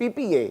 PPA,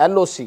LOC,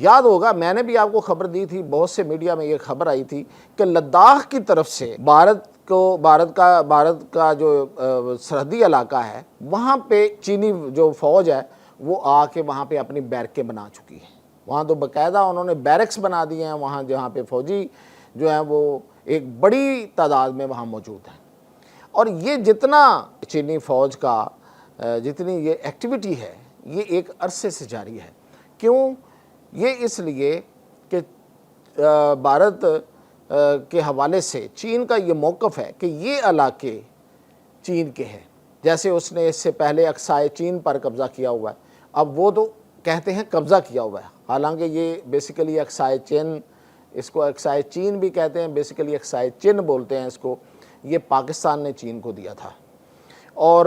یاد ہوگا میں نے بھی آپ کو خبر دی تھی، بہت سے میڈیا میں یہ خبر آئی تھی کہ لداخ کی طرف سے بھارت کا جو سرحدی علاقہ ہے وہاں پہ چینی جو فوج ہے وہ آ کے وہاں پہ اپنی بیرکیں بنا چکی ہے. وہاں تو باقاعدہ انہوں نے بیرکس بنا دیے ہیں وہاں، جہاں پہ فوجی جو ہیں وہ ایک بڑی تعداد میں وہاں موجود ہیں. اور یہ جتنا چینی فوج کا جتنی یہ ایکٹیویٹی ہے یہ ایک عرصے سے جاری ہے. کیوں؟ یہ اس لیے کہ بھارت کے حوالے سے چین کا یہ موقف ہے کہ یہ علاقے چین کے ہیں. جیسے اس نے اس سے پہلے اقصائے چین پر قبضہ کیا ہوا ہے، اب وہ تو کہتے ہیں قبضہ کیا ہوا ہے، حالانکہ یہ بیسیکلی اقصائے چین، اس کو اقصائے چین بھی کہتے ہیں، بیسیکلی اقصائے چین بولتے ہیں اس کو. یہ پاکستان نے چین کو دیا تھا اور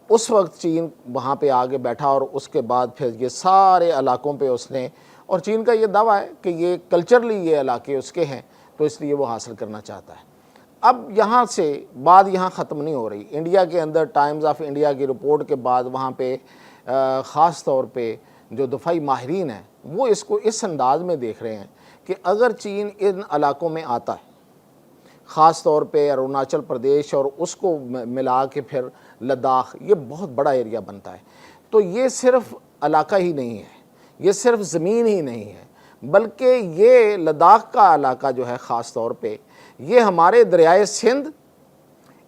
اس وقت چین وہاں پہ آگے بیٹھا اور اس کے بعد پھر یہ سارے علاقوں پہ اس نے، اور چین کا یہ دعویٰ ہے کہ یہ کلچرلی یہ علاقے اس کے ہیں تو اس لیے وہ حاصل کرنا چاہتا ہے. اب یہاں سے بات یہاں ختم نہیں ہو رہی. انڈیا کے اندر ٹائمز آف انڈیا کی رپورٹ کے بعد وہاں پہ خاص طور پہ جو دفاعی ماہرین ہیں وہ اس کو اس انداز میں دیکھ رہے ہیں کہ اگر چین ان علاقوں میں آتا ہے، خاص طور پہ اروناچل پردیش اور اس کو ملا کے پھر لداخ، یہ بہت بڑا ایریا بنتا ہے. تو یہ صرف علاقہ ہی نہیں ہے، یہ صرف زمین ہی نہیں ہے، بلکہ یہ لداخ کا علاقہ جو ہے خاص طور پہ یہ ہمارے دریائے سندھ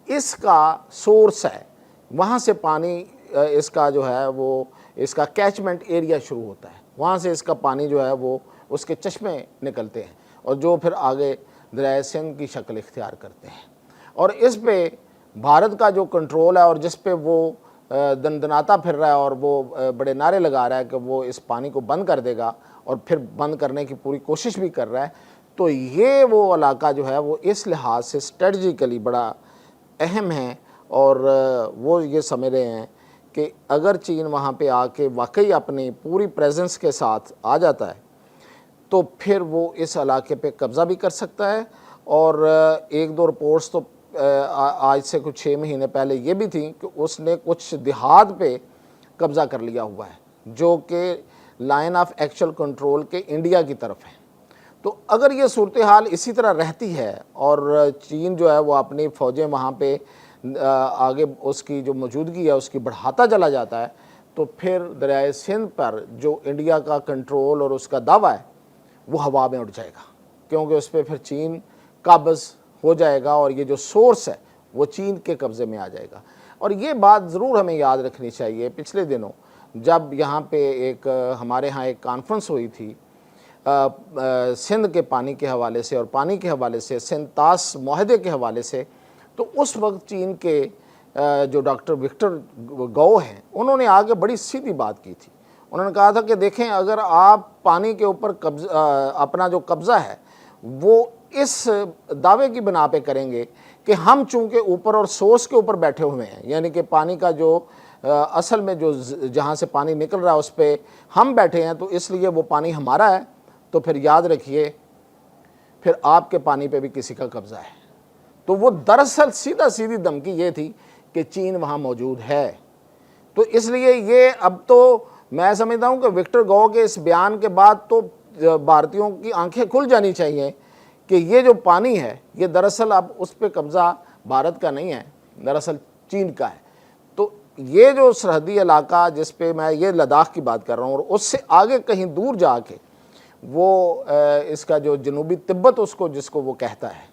اس کا سورس ہے. وہاں سے پانی اس کا جو ہے وہ اس کا کیچمنٹ ایریا شروع ہوتا ہے، وہاں سے اس کا پانی جو ہے وہ اس کے چشمے نکلتے ہیں اور جو پھر آگے دریائے سندھ کی شکل اختیار کرتے ہیں. اور اس پہ بھارت کا جو کنٹرول ہے اور جس پہ وہ دندناتا پھر رہا ہے اور وہ بڑے نعرے لگا رہا ہے کہ وہ اس پانی کو بند کر دے گا اور پھر بند کرنے کی پوری کوشش بھی کر رہا ہے. تو یہ وہ علاقہ جو ہے وہ اس لحاظ سے اسٹریٹجیکلی بڑا اہم ہے اور وہ یہ سمجھ رہے ہیں کہ اگر چین وہاں پہ آ کے واقعی اپنی پوری پریزنس کے ساتھ آ جاتا ہے تو پھر وہ اس علاقے پہ قبضہ بھی کر سکتا ہے. اور ایک دو رپورٹس تو آج سے کچھ 6 مہینے پہلے یہ بھی تھیں کہ اس نے کچھ دیہات پہ قبضہ کر لیا ہوا ہے جو کہ لائن آف ایکچوئل کنٹرول کے انڈیا کی طرف ہے. تو اگر یہ صورتحال اسی طرح رہتی ہے اور چین جو ہے وہ اپنی فوجیں وہاں پہ آگے اس کی جو موجودگی ہے اس کی بڑھاتا چلا جاتا ہے تو پھر دریائے سندھ پر جو انڈیا کا کنٹرول اور اس کا دعویٰ ہے وہ ہوا میں اڑ جائے گا، کیونکہ اس پہ پھر چین قابض ہو جائے گا اور یہ جو سورس ہے وہ چین کے قبضے میں آ جائے گا. اور یہ بات ضرور ہمیں یاد رکھنی چاہیے. پچھلے دنوں جب یہاں پہ ہمارے ہاں ایک کانفرنس ہوئی تھی سندھ کے پانی کے حوالے سے اور پانی کے حوالے سے، سندھ طاس معاہدے کے حوالے سے، تو اس وقت چین کے جو ڈاکٹر وکٹر گو ہیں انہوں نے آگے بڑی سیدھی بات کی تھی. انہوں نے کہا تھا کہ دیکھیں اگر آپ پانی کے اوپر اپنا جو قبضہ ہے وہ اس دعوے کی بنا پہ کریں گے کہ ہم چونکہ اوپر اور سورس کے اوپر بیٹھے ہوئے ہیں، یعنی کہ پانی کا جو اصل میں جو جہاں سے پانی نکل رہا ہے اس پہ ہم بیٹھے ہیں تو اس لیے وہ پانی ہمارا ہے، تو پھر یاد رکھیے پھر آپ کے پانی پہ بھی کسی کا قبضہ ہے. تو وہ دراصل سیدھی دھمکی یہ تھی کہ چین وہاں موجود ہے. تو اس لیے یہ اب تو میں سمجھتا ہوں کہ وکٹر گو کے اس بیان کے بعد تو بھارتیوں کی آنکھیں کھل جانی چاہیے کہ یہ جو پانی ہے یہ دراصل اب اس پہ قبضہ بھارت کا نہیں ہے، دراصل چین کا ہے. تو یہ جو سرحدی علاقہ جس پہ میں یہ لداخ کی بات کر رہا ہوں اور اس سے آگے کہیں دور جا کے وہ اس کا جو جنوبی تبت جس کو وہ کہتا ہے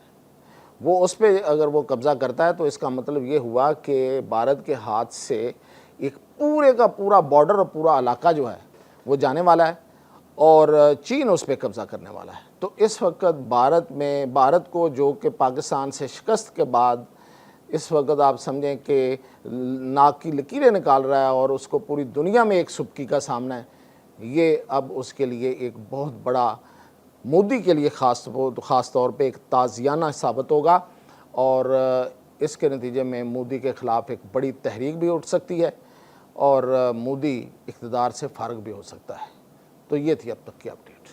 وہ اس پہ اگر وہ قبضہ کرتا ہے تو اس کا مطلب یہ ہوا کہ بھارت کے ہاتھ سے ایک پورے کا پورا بارڈر اور پورا علاقہ جو ہے وہ جانے والا ہے اور چین اس پہ قبضہ کرنے والا ہے. تو اس وقت بھارت کو جو کہ پاکستان سے شکست کے بعد اس وقت آپ سمجھیں کہ ناک کی لکیریں نکال رہا ہے اور اس کو پوری دنیا میں ایک سبکی کا سامنا ہے، یہ اب اس کے لیے ایک بہت بڑا، مودی کے لیے خاص طور پہ ایک تعزیانہ ثابت ہوگا اور اس کے نتیجے میں مودی کے خلاف ایک بڑی تحریک بھی اٹھ سکتی ہے اور مودی اقتدار سے فارغ بھی ہو سکتا ہے. تو یہ تھی اب تک کی اپڈیٹ.